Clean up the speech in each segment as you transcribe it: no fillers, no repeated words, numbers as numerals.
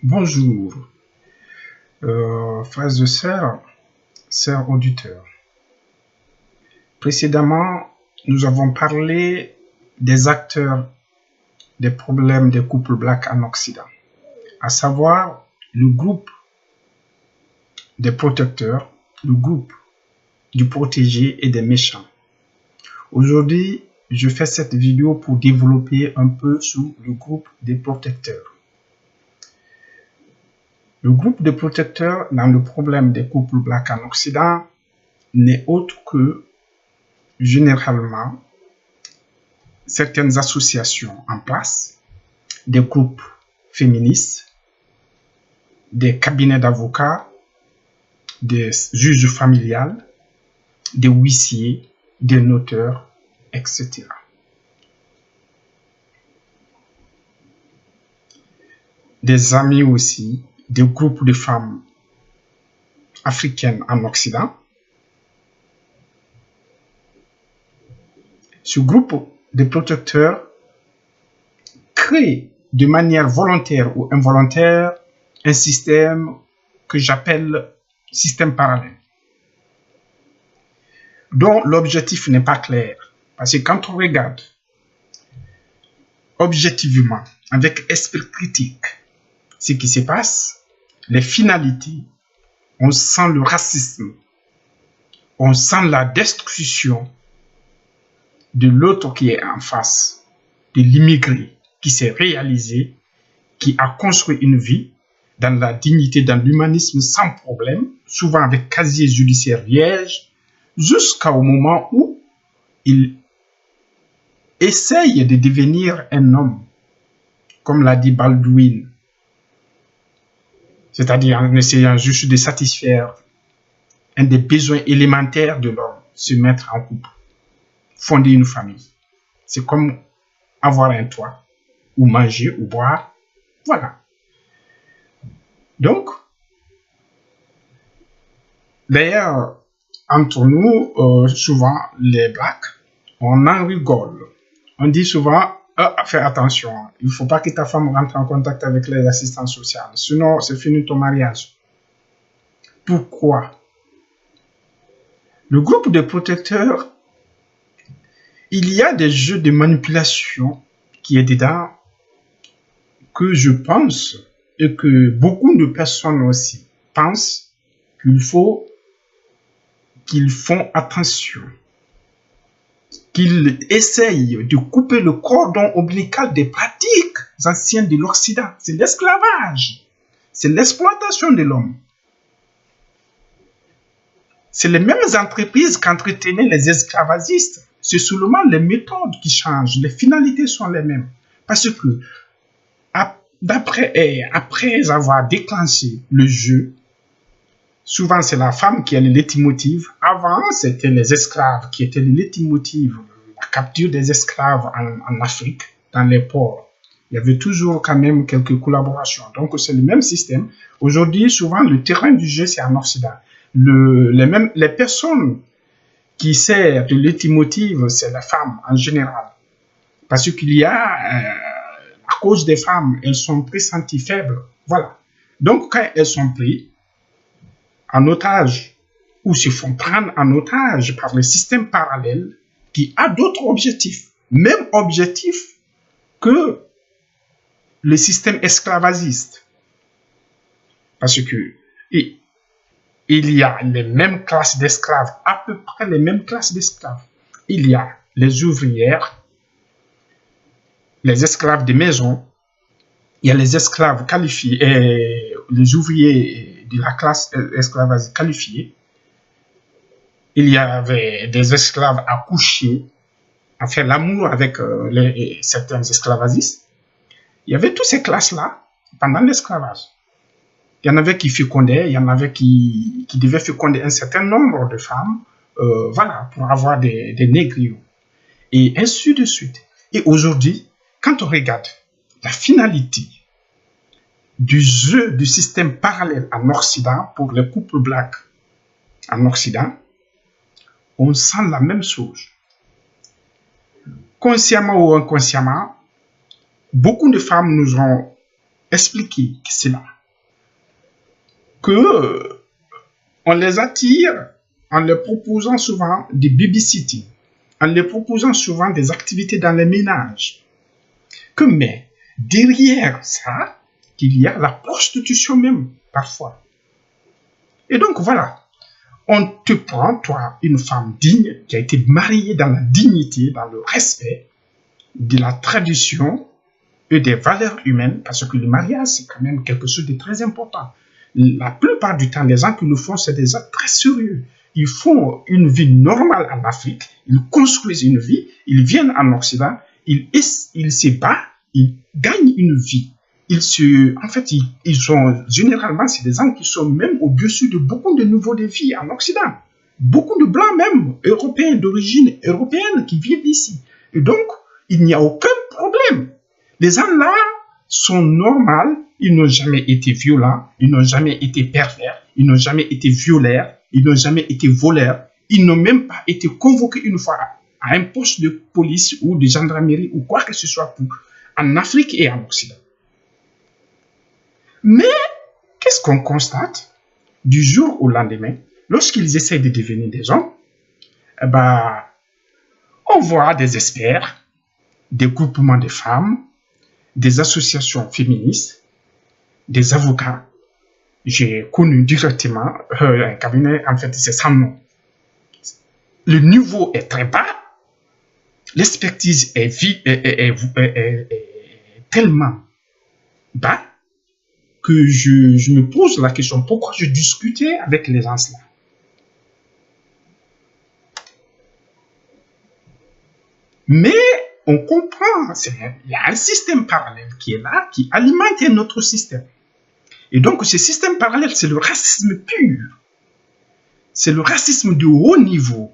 Bonjour, frères et sœurs auditeurs. Précédemment, nous avons parlé des acteurs des problèmes des couples blacks en Occident, à savoir le groupe des protecteurs, le groupe du protégé et des méchants. Aujourd'hui, je fais cette vidéo pour développer un peu sur le groupe des protecteurs. Le groupe de protecteurs dans le problème des couples blacks en Occident n'est autre que, généralement, certaines associations en place, des groupes féministes, des cabinets d'avocats, des juges familiales, des huissiers, des notaires, etc. Des amis aussi, des groupes de femmes africaines en Occident. Ce groupe de protecteurs crée de manière volontaire ou involontaire un système que j'appelle système parallèle, dont l'objectif n'est pas clair. Parce que quand on regarde objectivement, avec esprit critique, ce qui se passe, les finalités, on sent le racisme, on sent la destruction de l'autre qui est en face, de l'immigré qui s'est réalisé, qui a construit une vie dans la dignité, dans l'humanisme sans problème, souvent avec casier judiciaire vierge, jusqu'au moment où il essaye de devenir un homme, comme l'a dit Baldwin, c'est-à-dire en essayant juste de satisfaire un des besoins élémentaires de l'homme, se mettre en couple, fonder une famille. C'est comme avoir un toit, ou manger, ou boire, voilà. Donc, d'ailleurs, entre nous, souvent, les blacks, on en rigole. On dit souvent, fais attention, il ne faut pas que ta femme rentre en contact avec les assistants sociaux, sinon c'est fini ton mariage. Pourquoi? Le groupe de protecteurs, il y a des jeux de manipulation qui est dedans, que je pense, et que beaucoup de personnes aussi pensent qu'ils font attention, qu'ils essayent de couper le cordon ombilical des pratiques anciennes de l'Occident. C'est l'esclavage, c'est l'exploitation de l'homme. C'est les mêmes entreprises qu'entretenaient les esclavagistes. C'est seulement les méthodes qui changent, les finalités sont les mêmes. Parce que, après avoir déclenché le jeu, souvent c'est la femme qui est le leitmotiv. Avant, c'était les esclaves qui étaient le leitmotiv. La capture des esclaves en Afrique, dans les ports. Il y avait toujours quand même quelques collaborations. Donc c'est le même système. Aujourd'hui, souvent, le terrain du jeu, c'est en Occident. Les personnes qui servent de leitmotiv, c'est la femme en général. Parce qu'il y a, à cause des femmes, elles sont pressenties faibles. Voilà. Donc quand elles sont prises en otage ou se font prendre en otage par le système parallèle qui a d'autres objectifs, même objectifs que le système esclavagiste. Parce que il y a les mêmes classes d'esclaves, à peu près les mêmes classes d'esclaves. Il y a les ouvrières, les esclaves de maison, il y a les esclaves qualifiés, et les ouvriers de la classe esclavage qualifiée. Il y avait des esclaves accouchés, à faire l'amour avec certains esclavagistes. Il y avait toutes ces classes-là pendant l'esclavage. Il y en avait qui fécondaient, il y en avait qui devaient féconder un certain nombre de femmes, voilà, pour avoir des négriers. Et ainsi de suite. Et aujourd'hui, quand on regarde la finalité du jeu du système parallèle en Occident, pour les couples blacks en Occident, on sent la même chose. Consciemment ou inconsciemment, beaucoup de femmes nous ont expliqué que c'est là. que on les attire en leur proposant souvent des babysitting, en leur proposant souvent des activités dans les ménages. Mais derrière ça, il y a la prostitution même, parfois. Et donc voilà, on te prend, toi, une femme digne, qui a été mariée dans la dignité, dans le respect de la tradition et des valeurs humaines, parce que le mariage, c'est quand même quelque chose de très important. La plupart du temps, les gens qui le font, c'est des gens très sérieux. Ils font une vie normale en Afrique, ils construisent une vie, ils viennent en Occident, ils se battent, ils gagnent une vie. Ils sont généralement, c'est des gens qui sont même au-dessus de beaucoup de nouveaux défis en Occident. Beaucoup de blancs même, européens, d'origine européenne, qui vivent ici. Et donc, il n'y a aucun problème. Les gens là sont normaux, ils n'ont jamais été violents, ils n'ont jamais été pervers, ils n'ont jamais été violeurs, ils n'ont jamais été voleurs, ils n'ont même pas été convoqués une fois à un poste de police ou de gendarmerie ou quoi que ce soit en Afrique et en Occident. Mais qu'est-ce qu'on constate du jour au lendemain, lorsqu'ils essaient de devenir des hommes? On voit des experts, des groupements de femmes, des associations féministes, des avocats. J'ai connu directement un cabinet, en fait, c'est sans nom. Le niveau est très bas, l'expertise est tellement bas que je me pose la question, pourquoi je discutais avec les gens là? Mais on comprend, il y a un système parallèle qui est là, qui alimente notre système. Et donc, ce système parallèle, c'est le racisme pur. C'est le racisme de haut niveau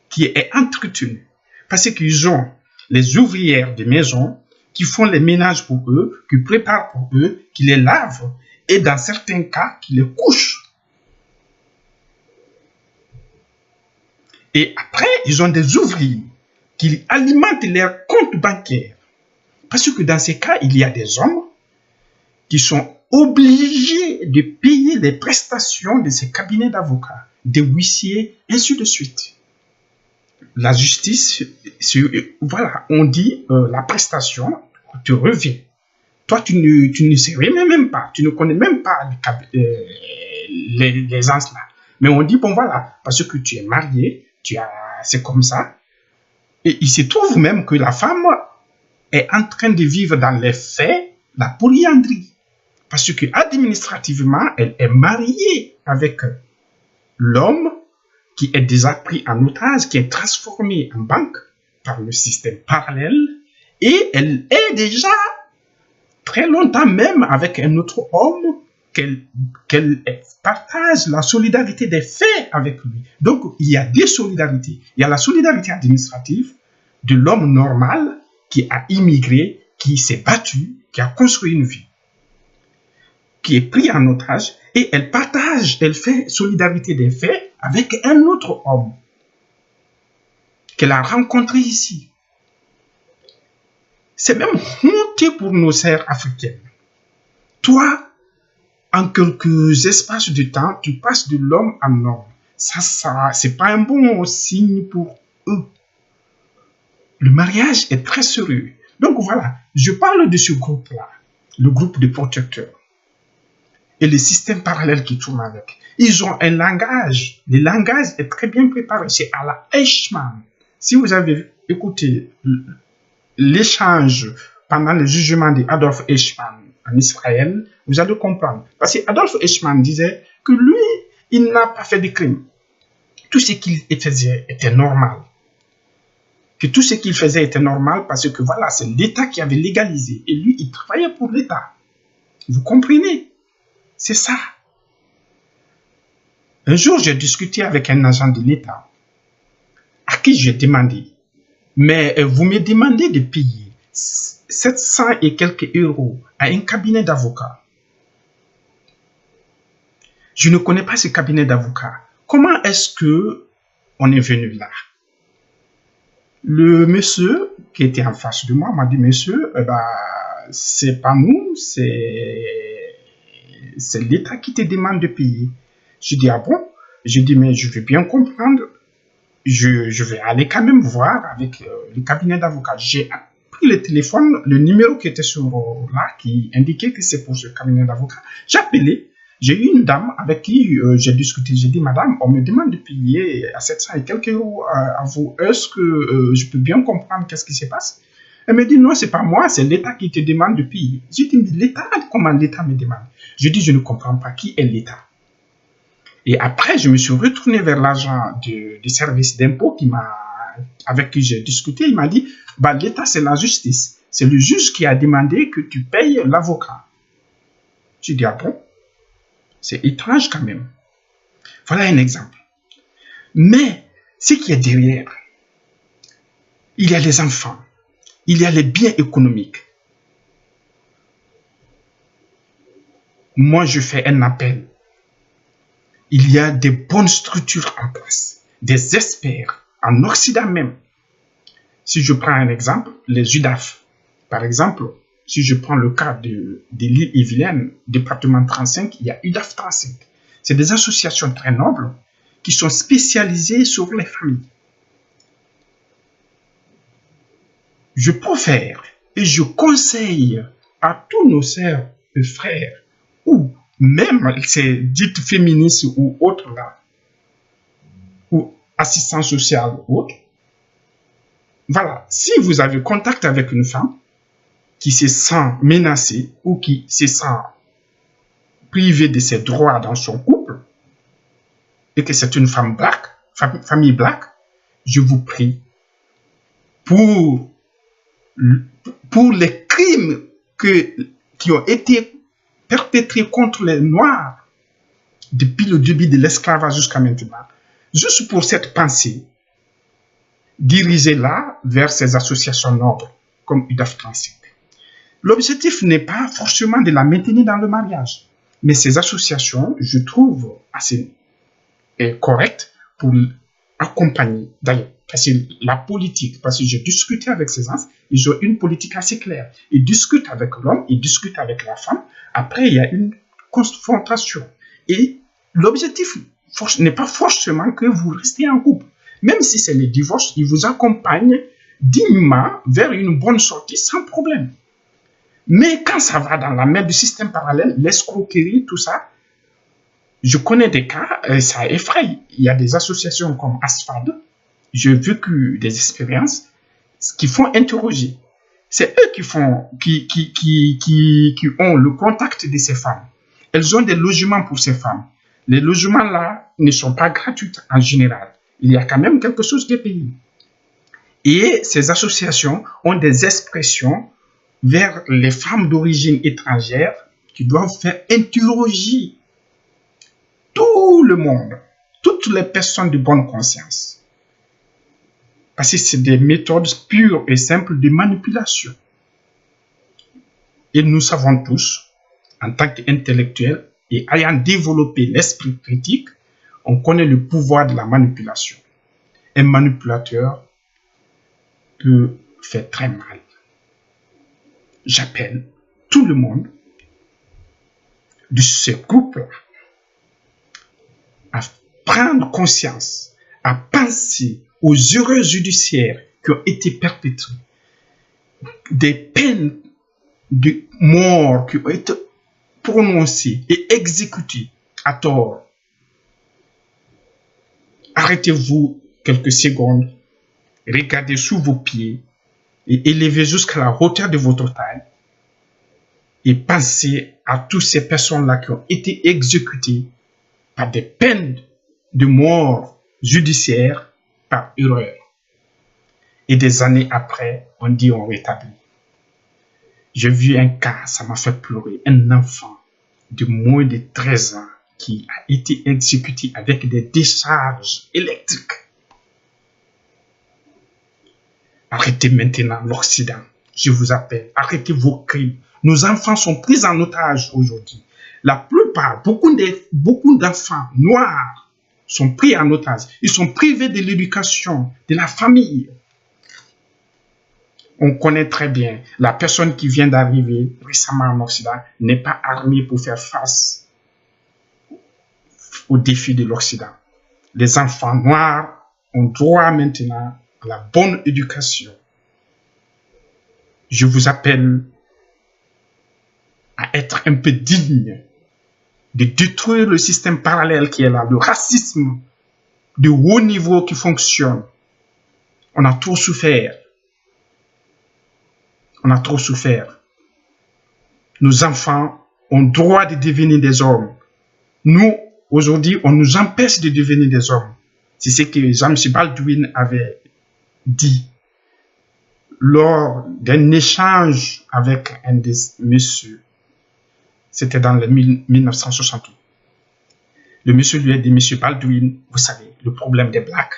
qui est entretenu. Parce qu'ils ont les ouvrières de maison qui font les ménages pour eux, qui préparent pour eux, qui les lavent et dans certains cas, qui les couchent. Et après, ils ont des ouvriers qui alimentent leurs comptes bancaires. Parce que dans ces cas, il y a des hommes qui sont obligés de payer les prestations de ces cabinets d'avocats, des huissiers, ainsi de suite. La justice, voilà, on dit la prestation te revient. Toi, tu ne sais même pas, tu ne connais même pas les gens là. Mais on dit, bon voilà, parce que tu es marié, c'est comme ça. Et il se trouve même que la femme est en train de vivre dans les faits la polyandrie. Parce que administrativement, elle est mariée avec l'homme qui est déjà pris en otage, qui est transformé en banque par le système parallèle. Et elle est déjà très longtemps même avec un autre homme qu'elle partage la solidarité des faits avec lui. Donc, il y a deux solidarités. Il y a la solidarité administrative de l'homme normal qui a immigré, qui s'est battu, qui a construit une vie, qui est pris en otage, et elle partage, elle fait solidarité des faits avec un autre homme qu'elle a rencontré ici. C'est même honteux pour nos sœurs africaines. Toi, en quelques espaces de temps, tu passes de l'homme à l'homme. Ça, c'est pas un bon signe pour eux. Le mariage est très sérieux. Donc voilà, je parle de ce groupe-là, le groupe de protecteurs. Et le système parallèle qui tourne avec. Ils ont un langage. Le langage est très bien préparé. C'est à la Eichmann. Si vous avez écouté l'échange pendant le jugement d'Adolf Eichmann en Israël, vous allez comprendre. Parce qu'Adolf Eichmann disait que lui, il n'a pas fait de crime. Tout ce qu'il faisait était normal. Que tout ce qu'il faisait était normal parce que voilà, c'est l'État qui avait légalisé. Et lui, il travaillait pour l'État. Vous comprenez? C'est ça. Un jour, j'ai discuté avec un agent de l'État à qui j'ai demandé, mais vous me demandez de payer 700 et quelques euros à un cabinet d'avocats. Je ne connais pas ce cabinet d'avocats. Comment est-ce que on est venu là? Le monsieur qui était en face de moi m'a dit, monsieur, c'est pas nous, c'est c'est l'État qui te demande de payer. Je dis, ah bon? Je dis, mais je veux bien comprendre. Je vais aller quand même voir avec le cabinet d'avocats. J'ai pris le téléphone, le numéro qui était sur là, qui indiquait que c'est pour ce cabinet d'avocats. J'ai appelé. J'ai eu une dame avec qui j'ai discuté. J'ai dit, madame, on me demande de payer à 700 et quelques euros à vous. Est-ce que je peux bien comprendre qu'est-ce qui se passe? Elle me dit, non, c'est pas moi, c'est l'État qui te demande de payer. J'ai dit, l'État, comment l'État me demande? Je dis, je ne comprends pas qui est l'État. Et après, je me suis retourné vers l'agent du service d'impôt avec qui j'ai discuté. Il m'a dit, bah, l'État, c'est la justice. C'est le juge qui a demandé que tu payes l'avocat. J'ai dit, ah bon? C'est étrange quand même. Voilà un exemple. Mais ce qui est derrière, il y a les enfants, il y a les biens économiques. Moi, je fais un appel. Il y a des bonnes structures en place, des experts en Occident même. Si je prends un exemple, les UDAF, par exemple, si je prends le cas de l'île-et-Vilaine, département 35, il y a UDAF 35. C'est des associations très nobles qui sont spécialisées sur les familles. Je préfère et je conseille à tous nos sœurs et frères, ou même ces dites féministes ou autres là, ou assistants sociaux ou autres, voilà, si vous avez contact avec une femme qui se sent menacée ou qui se sent privée de ses droits dans son couple, et que c'est une femme black, famille black, je vous prie, pour les crimes qui ont été perpétrés contre les Noirs depuis le début de l'esclavage jusqu'à maintenant, juste pour cette pensée, dirigez-la vers ces associations nobles comme UDAF 35. L'objectif n'est pas forcément de la maintenir dans le mariage, mais ces associations, je trouve assez correctes pour accompagner, d'ailleurs, parce que la politique, parce que j'ai discuté avec ces gens, ils ont une politique assez claire. Ils discutent avec l'homme, ils discutent avec la femme, après il y a une confrontation. Et l'objectif n'est pas forcément que vous restez en couple. Même si c'est le divorce, ils vous accompagnent dignement vers une bonne sortie sans problème. Mais quand ça va dans la mer du système parallèle, l'escroquerie, tout ça, je connais des cas, ça effraie. Il y a des associations comme ASFAD, j'ai vécu des expériences qui font interroger. C'est eux qui ont le contact de ces femmes. Elles ont des logements pour ces femmes. Les logements là ne sont pas gratuits en général. Il y a quand même quelque chose de payé. Et ces associations ont des expressions vers les femmes d'origine étrangère qui doivent faire interroger tout le monde, toutes les personnes de bonne conscience. Parce que c'est des méthodes pures et simples de manipulation. Et nous savons tous, en tant qu'intellectuels et ayant développé l'esprit critique, on connaît le pouvoir de la manipulation. Un manipulateur peut faire très mal. J'appelle tout le monde de ce groupe à prendre conscience, à penser aux erreurs judiciaires qui ont été perpétrées, des peines de mort qui ont été prononcées et exécutées à tort. Arrêtez-vous quelques secondes, regardez sous vos pieds et élevez jusqu'à la hauteur de votre taille et pensez à toutes ces personnes-là qui ont été exécutées par des peines de mort judiciaire par erreur. Et des années après, on dit on rétablit. J'ai vu un cas, ça m'a fait pleurer, un enfant de moins de 13 ans qui a été exécuté avec des décharges électriques. Arrêtez maintenant l'Occident. Je vous appelle. Arrêtez vos crimes. Nos enfants sont pris en otage aujourd'hui. La plupart, beaucoup d'enfants noirs sont pris en otage. Ils sont privés de l'éducation, de la famille. On connaît très bien, la personne qui vient d'arriver récemment en Occident n'est pas armée pour faire face aux défis de l'Occident. Les enfants noirs ont droit maintenant à la bonne éducation. Je vous appelle à être un peu digne de détruire le système parallèle qui est là, le racisme de haut niveau qui fonctionne. On a trop souffert. On a trop souffert. Nos enfants ont droit de devenir des hommes. Nous, aujourd'hui, on nous empêche de devenir des hommes. C'est ce que James Baldwin avait dit lors d'un échange avec un des messieurs. C'était dans le 1968. Le monsieur lui a dit, monsieur Baldwin, vous savez, le problème des Blacks,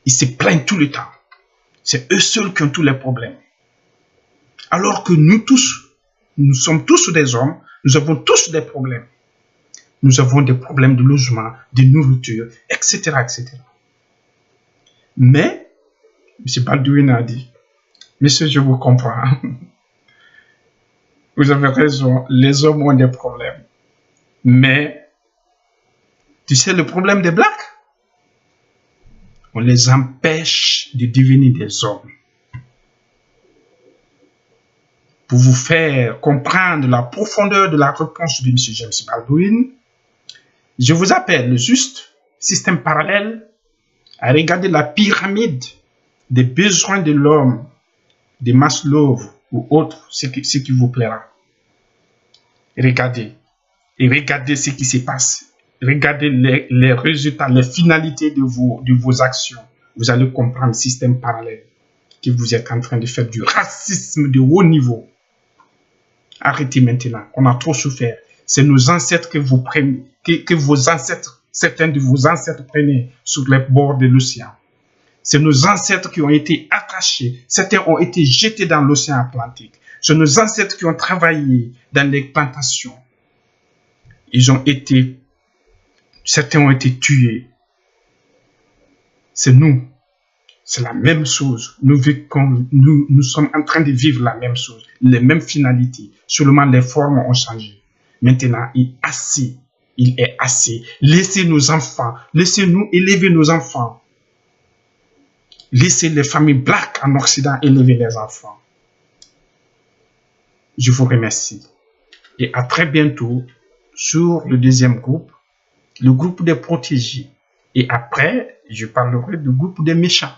ils se plaignent tout le temps. C'est eux seuls qui ont tous les problèmes. Alors que nous tous, nous sommes tous des hommes, nous avons tous des problèmes. Nous avons des problèmes de logement, de nourriture, etc., etc. Mais, M. Baldwin a dit, monsieur, je vous comprends. Vous avez raison, les hommes ont des problèmes. Mais, tu sais, le problème des Blacks, on les empêche de devenir des hommes. Pour vous faire comprendre la profondeur de la réponse de M. James Baldwin, je vous appelle juste, système parallèle, à regarder la pyramide des besoins de l'homme, de Maslow ou autre, ce qui vous plaira. Regardez, et regardez ce qui se passe. Regardez les résultats, les finalités de vos actions. Vous allez comprendre le système parallèle que vous êtes en train de faire du racisme de haut niveau. Arrêtez maintenant, on a trop souffert. C'est nos ancêtres que vous prenez, que vos ancêtres, certains de vos ancêtres prenaient sur les bords de l'océan. C'est nos ancêtres qui ont été attachés, certains ont été jetés dans l'océan Atlantique. C'est nos ancêtres qui ont travaillé dans les plantations. Certains ont été tués. C'est nous. C'est la même chose. Nous sommes en train de vivre la même chose, les mêmes finalités. Seulement les formes ont changé. Maintenant, il est assez. Laissez nos enfants, laissez-nous élever nos enfants. Laissez les familles Blacks en Occident élever les enfants. Je vous remercie. Et à très bientôt sur le deuxième groupe, le groupe des protégés. Et après, je parlerai du groupe des méchants.